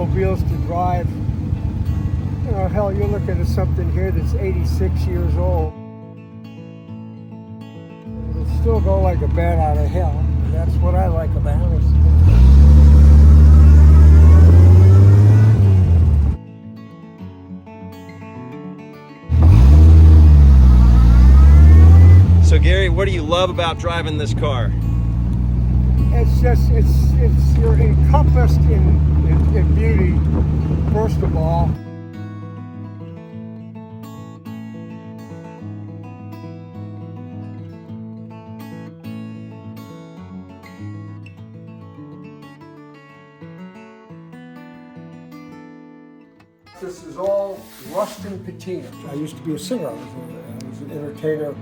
automobiles to drive. You know, hell, you're looking at something here that's 86 years old. It'll still go like a bat out of hell. That's what I like about it. So Gary, what do you love about driving this car? It's just, you're encompassed in beauty, first of all. This is all rust and patina. I used to be a singer. I was an entertainer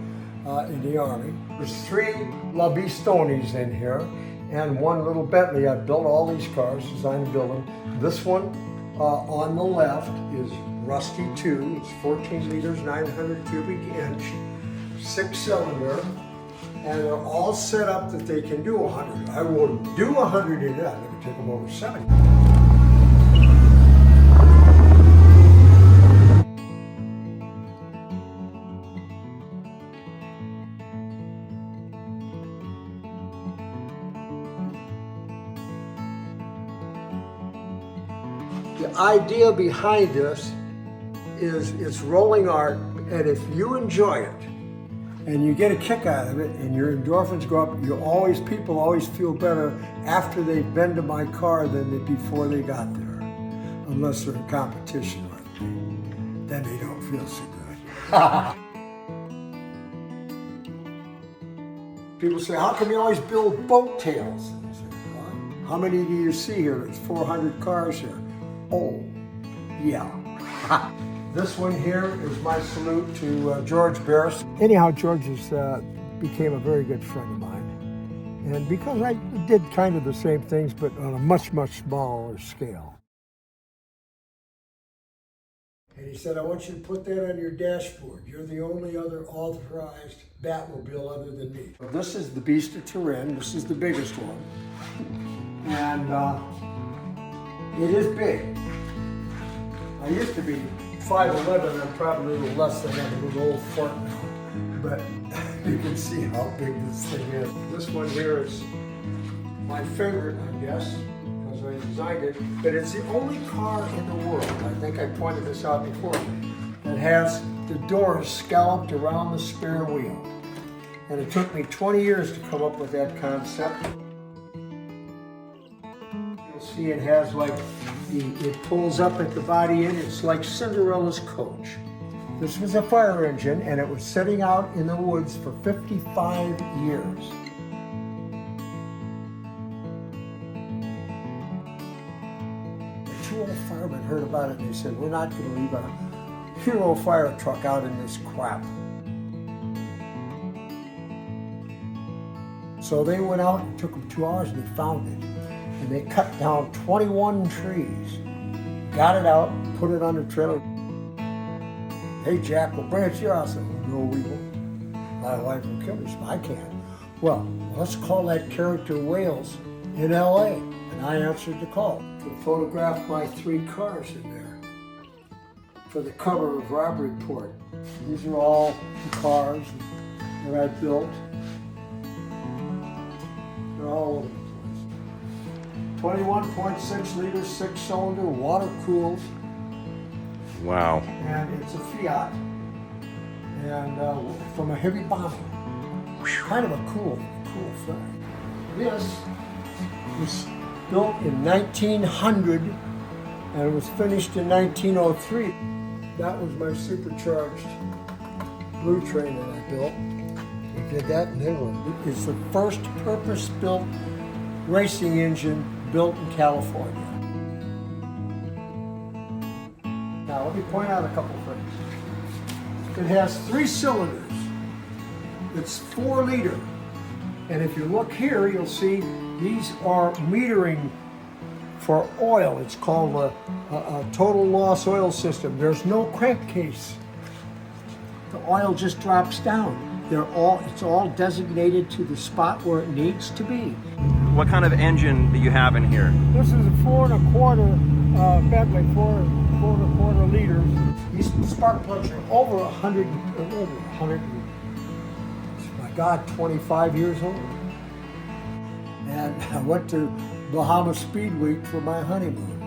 in the Army. There's 3 La Bistonis in here and 1 little Bentley. I built all these cars, designed to build them. This one on the left is Rusty 2. It's 14 liters, 900 cubic inch, 6-cylinder, and they're all set up that they can do 100. I wouldn't do 100 in it. I'd never take them over 70. The idea behind this is it's rolling art, and if you enjoy it and you get a kick out of it and your endorphins go up, people always feel better after they've been to my car than they before they got there, unless they're in competition with me. Then they don't feel so good. People say, how come you always build boat tails? And I say, well, how many do you see here? There's 400 cars here. Oh, yeah. This one here is my salute to George Barris. Anyhow, George became a very good friend of mine. And because I did kind of the same things, but on a much, much smaller scale. And he said, I want you to put that on your dashboard. You're the only other authorized Batmobile other than me. This is the Beast of Turin. This is the biggest one. And it is big. I used to be 5'11", I'm probably a little less than that, a little old fart now. But you can see how big this thing is. This one here is my favorite, I guess, because I designed it. But it's the only car in the world, I think I pointed this out before, that has the doors scalloped around the spare wheel. And it took me 20 years to come up with that concept. See, it has like, it pulls up at the body end. It's like Cinderella's coach. This was a fire engine, and it was sitting out in the woods for 55 years. The 2 old firemen heard about it, and they said, we're not going to leave a hero fire truck out in this crap. So they went out, and it took them 2 hours, and they found it. And they cut down 21 trees, got it out, put it on the trailer. Hey Jack, we'll bring it to your house. I said, no, we won't. My wife will kill me. I can't. Well, let's call that character Wales in LA. And I answered the call. To photograph my 3 cars in there for the cover of Robbery Report. These are all the cars that I built. They're all over. 21.6 liters, 6-cylinder, water cooled. Wow. And it's a Fiat. And from a heavy bomber. Kind of a cool thing. This was built in 1900 and it was finished in 1903. That was my supercharged blue train that I built. We did that in England. It's the first purpose-built racing engine built in California. Now let me point out a couple things. It has 3 cylinders. It's 4 liter. And if you look here, you'll see these are metering for oil. It's called a total loss oil system. There's no crankcase. The oil just drops down. It's all designated to the spot where it needs to be. what kind of engine do you have in here? This is a 4 1/4 Bentley, 4 1/4 liters. These spark plugs are over 100, my God, 25 years old. And I went to Bahama Speedway for my honeymoon.